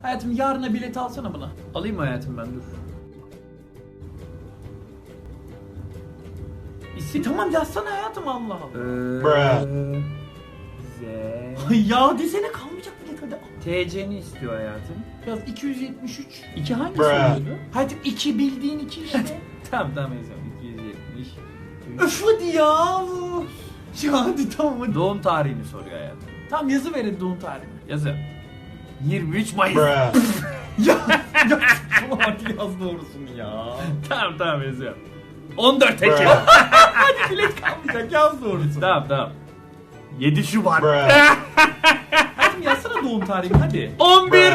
Hayatım yarına bilet alsana buna. Alayım mı hayatım ben dur. İsim tamam yazsana hayatım Allah Allah. Z. Ya desene kalmayacak bilet hadi. TC'ni istiyor hayatım. Yaz 273. 2 hangisi Bruh. oluyordu? Hayatım 2 bildiğin 2 işte. Tamam yazıyorum. 270. Öf hadi ya. Ya hadi tamam hadi. Doğum tarihini soruyor hayatım. Tamam yazı verin doğum tarihini. Yazı. 23 Mayıs. Ya tamam hadi yaz doğrusunu ya. tamam yazıyorum. 14 Ekim. Hadi bilet kalmayacak yaz doğrusunu. tamam. 7 Şubat. Hayatım yazsana doğum tarihini hadi. 11